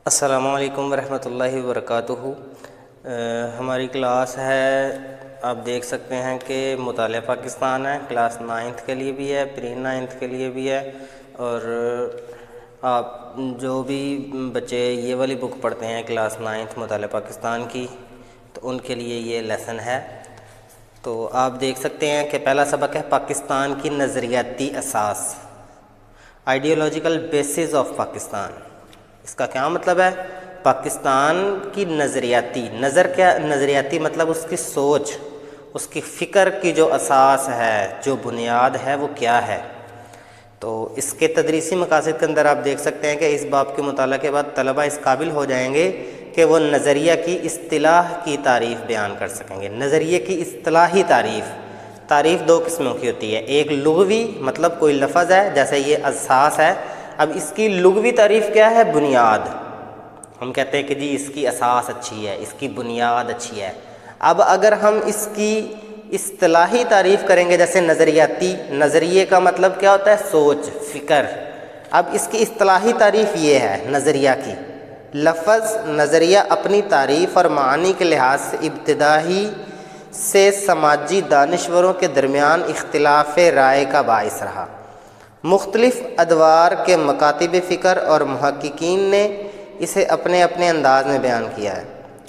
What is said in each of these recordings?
السلام علیکم ورحمۃ اللہ وبرکاتہ۔ ہماری کلاس ہے، آپ دیکھ سکتے ہیں کہ مطالعہ پاکستان ہے، کلاس 9th کے لیے بھی ہے، پری 9th کے لیے بھی ہے، اور آپ جو بھی بچے یہ والی بک پڑھتے ہیں کلاس 9th مطالعہ پاکستان کی، تو ان کے لیے یہ لیسن ہے۔ تو آپ دیکھ سکتے ہیں کہ پہلا سبق ہے پاکستان کی نظریاتی اساس، آئیڈیالوجیکل بیسز آف پاکستان۔ اس کا کیا مطلب ہے؟ پاکستان کی نظریاتی مطلب اس کی سوچ، اس کی فکر کی جو اساس ہے، جو بنیاد ہے، وہ کیا ہے۔ تو اس کے تدریسی مقاصد کے اندر آپ دیکھ سکتے ہیں کہ اس باب کے مطالعہ کے بعد طلبہ اس قابل ہو جائیں گے کہ وہ نظریہ کی اصطلاح کی تعریف بیان کر سکیں گے۔ نظریے کی اصطلاحی تعریف دو قسموں کی ہوتی ہے، ایک لغوی مطلب کوئی لفظ ہے، جیسے یہ اساس ہے، اب اس کی لغوی تعریف کیا ہے؟ بنیاد۔ ہم کہتے ہیں کہ جی اس کی اساس اچھی ہے، اس کی بنیاد اچھی ہے۔ اب اگر ہم اس کی اصطلاحی تعریف کریں گے، جیسے نظریے کا مطلب کیا ہوتا ہے؟ سوچ، فکر۔ اب اس کی اصطلاحی تعریف یہ ہے نظریہ کی، لفظ نظریہ اپنی تعریف اور معنی کے لحاظ سے ابتدائی سے سماجی دانشوروں کے درمیان اختلاف رائے کا باعث رہا۔ مختلف ادوار کے مکاتب فکر اور محققین نے اسے اپنے اپنے انداز میں بیان کیا ہے۔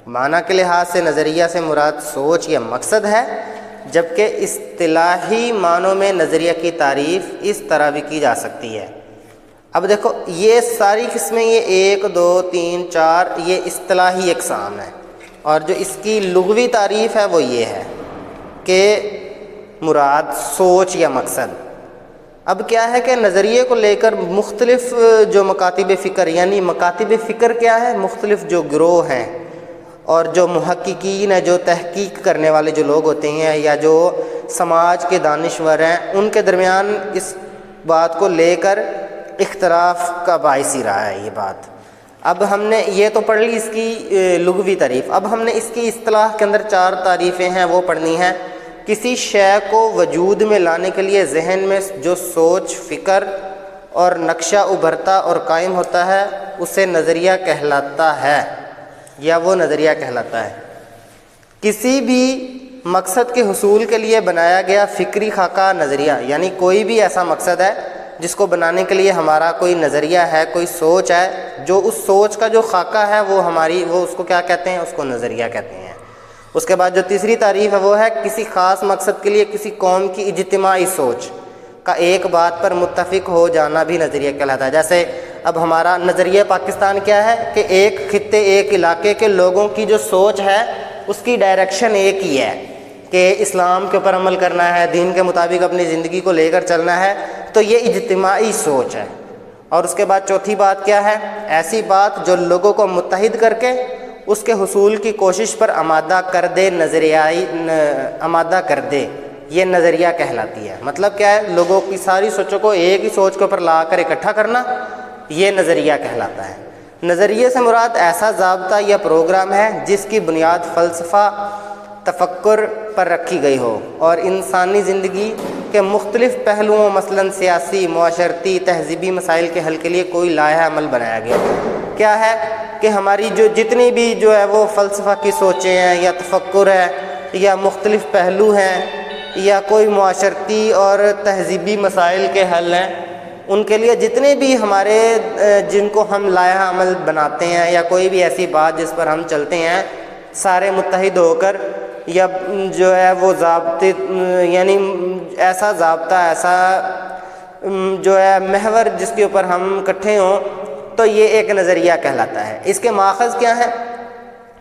معنی کے لحاظ سے نظریہ سے مراد سوچ یا مقصد ہے، جبکہ اصطلاحی معنوں میں نظریہ کی تعریف اس طرح بھی کی جا سکتی ہے۔ اب دیکھو یہ ساری قسمیں، یہ 1 2 3 4 یہ اصطلاحی اقسام ہیں، اور جو اس کی لغوی تعریف ہے وہ یہ ہے کہ مراد سوچ یا مقصد۔ اب کیا ہے کہ نظریے کو لے کر مختلف جو مکاتب فکر، یعنی مکاتب فکر کیا ہے؟ مختلف جو گروہ ہیں اور جو محققین ہیں، جو تحقیق کرنے والے جو لوگ ہوتے ہیں، یا جو سماج کے دانشور ہیں، ان کے درمیان اس بات کو لے کر اختلاف کا باعث ہی رہا ہے یہ بات۔ اب ہم نے یہ تو پڑھ لی اس کی لغوی تعریف، اب ہم نے اس کی اصطلاح کے اندر 4 تعریفیں ہیں وہ پڑھنی ہیں۔ کسی شے کو وجود میں لانے کے لیے ذہن میں جو سوچ، فکر اور نقشہ ابھرتا اور قائم ہوتا ہے اسے نظریہ کہلاتا ہے، یا وہ نظریہ کہلاتا ہے۔ کسی بھی مقصد کے حصول کے لیے بنایا گیا فکری خاکہ نظریہ، یعنی کوئی بھی ایسا مقصد ہے جس کو بنانے کے لیے ہمارا کوئی نظریہ ہے، کوئی سوچ ہے، جو اس سوچ کا جو خاکہ ہے وہ اس کو کیا کہتے ہیں؟ اس کو نظریہ کہتے ہیں۔ اس کے بعد جو تیسری تعریف ہے وہ ہے کسی خاص مقصد کے لیے کسی قوم کی اجتماعی سوچ کا ایک بات پر متفق ہو جانا بھی نظریہ کہلاتا ہے۔ جیسے اب ہمارا نظریہ پاکستان کیا ہے کہ ایک خطے، ایک علاقے کے لوگوں کی جو سوچ ہے اس کی ڈائریکشن ایک ہی ہے کہ اسلام کے اوپر عمل کرنا ہے، دین کے مطابق اپنی زندگی کو لے کر چلنا ہے، تو یہ اجتماعی سوچ ہے۔ اور اس کے بعد چوتھی بات کیا ہے؟ ایسی بات جو لوگوں کو متحد کر کے اس کے حصول کی کوشش پر آمادہ کر دے، یہ نظریہ کہلاتی ہے۔ مطلب کیا ہے؟ لوگوں کی ساری سوچوں کو ایک ہی سوچ کے اوپر لا کر اکٹھا کرنا، یہ نظریہ کہلاتا ہے۔ نظریے سے مراد ایسا ضابطہ یا پروگرام ہے جس کی بنیاد فلسفہ تفکر پر رکھی گئی ہو اور انسانی زندگی کے مختلف پہلوؤں مثلاً سیاسی، معاشرتی، تہذیبی مسائل کے حل کے لیے کوئی لائحہ عمل بنایا گیا۔ کیا ہے کہ ہماری جو جتنی بھی جو ہے وہ فلسفہ کی سوچیں ہیں، یا تفکر ہے، یا مختلف پہلو ہیں، یا کوئی معاشرتی اور تہذیبی مسائل کے حل ہیں، ان کے لیے جتنے بھی ہمارے جن کو ہم لائحہ عمل بناتے ہیں، یا کوئی بھی ایسی بات جس پر ہم چلتے ہیں، سارے متحد ہو کر، یا جو ہے وہ ضابطے، یعنی ایسا ضابطہ، ایسا جو ہے محور جس کے اوپر ہم اکٹھے ہوں، تو یہ ایک نظریہ کہلاتا ہے۔ اس کے ماخذ کیا ہیں؟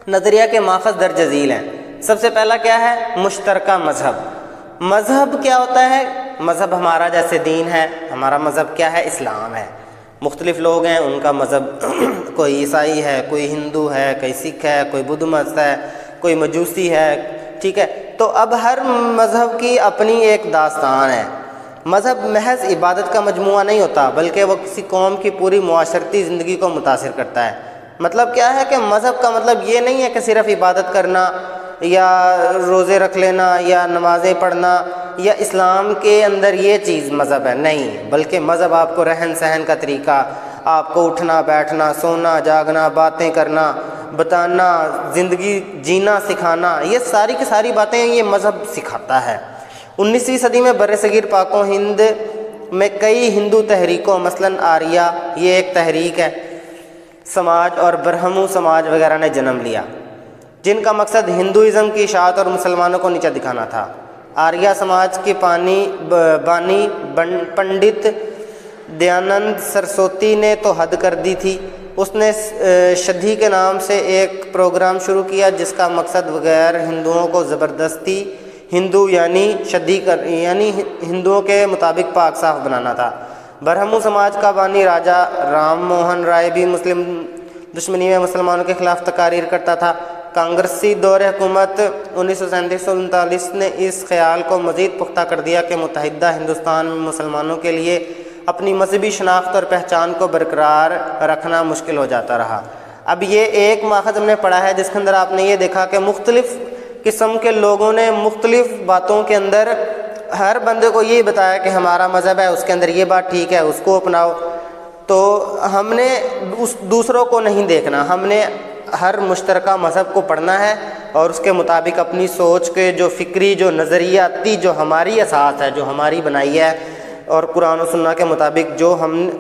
نظریہ کے ماخذ درج ذیل ہیں۔ سب سے پہلا کیا ہے؟ مشترکہ مذہب۔ مذہب کیا ہوتا ہے؟ مذہب ہمارا جیسے دین ہے، ہمارا مذہب کیا ہے؟ اسلام ہے۔ مختلف لوگ ہیں، ان کا مذہب کوئی عیسائی ہے، کوئی ہندو ہے، کوئی سکھ ہے، کوئی بدھ مت ہے، کوئی مجوسی ہے، ٹھیک ہے۔ تو اب ہر مذہب کی اپنی ایک داستان ہے۔ مذہب محض عبادت کا مجموعہ نہیں ہوتا، بلکہ وہ کسی قوم کی پوری معاشرتی زندگی کو متاثر کرتا ہے۔ مطلب کیا ہے کہ مذہب کا مطلب یہ نہیں ہے کہ صرف عبادت کرنا، یا روزے رکھ لینا، یا نمازیں پڑھنا، یا اسلام کے اندر یہ چیز مذہب ہے، نہیں، بلکہ مذہب آپ کو رہن سہن کا طریقہ، آپ کو اٹھنا بیٹھنا سونا جاگنا باتیں کرنا بتانا زندگی جینا سکھانا، یہ ساری کی ساری باتیں یہ مذہب سکھاتا ہے۔ 19ویں صدی میں بر صغیر پاک و ہند میں کئی ہندو تحریکوں مثلاً آریہ، یہ ایک تحریک ہے، سماج اور برہمو سماج وغیرہ نے جنم لیا، جن کا مقصد ہندوازم کی اشاعت اور مسلمانوں کو نیچا دکھانا تھا۔ آریہ سماج کے بانی پنڈت دیانند سرسوتی نے تو حد کر دی تھی، اس نے شدھی کے نام سے ایک پروگرام شروع کیا جس کا مقصد غیر ہندوؤں کو زبردستی ہندو یعنی ہندوؤں کے مطابق پاک صاف بنانا تھا۔ برہمو سماج کا بانی راجہ رام موہن رائے بھی مسلم دشمنی میں مسلمانوں کے خلاف تقاریر کرتا تھا۔ کانگریسی دور حکومت 1937-39 نے اس خیال کو مزید پختہ کر دیا کہ متحدہ ہندوستان میں مسلمانوں کے لیے اپنی مذہبی شناخت اور پہچان کو برقرار رکھنا مشکل ہو جاتا رہا۔ اب یہ ایک ماخذ ہم نے پڑھا ہے جس کے اندر آپ نے یہ دیکھا کہ مختلف قسم کے لوگوں نے مختلف باتوں کے اندر ہر بندے کو یہ بتایا کہ ہمارا مذہب ہے، اس کے اندر یہ بات ٹھیک ہے، اس کو اپناؤ۔ تو ہم نے اس دوسروں کو نہیں دیکھنا، ہم نے ہر مشترکہ مذہب کو پڑھنا ہے اور اس کے مطابق اپنی سوچ کے جو فکری جو نظریاتی جو ہماری اساس ہے، جو ہماری بنائی ہے اور قرآن و سنہ کے مطابق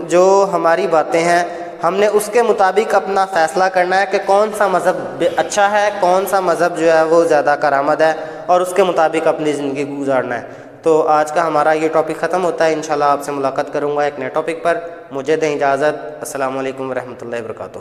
جو ہماری باتیں ہیں، ہم نے اس کے مطابق اپنا فیصلہ کرنا ہے کہ کون سا مذہب اچھا ہے، کون سا مذہب جو ہے وہ زیادہ کارآمد ہے، اور اس کے مطابق اپنی زندگی گزارنا ہے۔ تو آج کا ہمارا یہ ٹاپک ختم ہوتا ہے، انشاءاللہ آپ سے ملاقات کروں گا ایک نئے ٹاپک پر۔ مجھے دیں اجازت، السلام علیکم ورحمۃ اللہ وبرکاتہ۔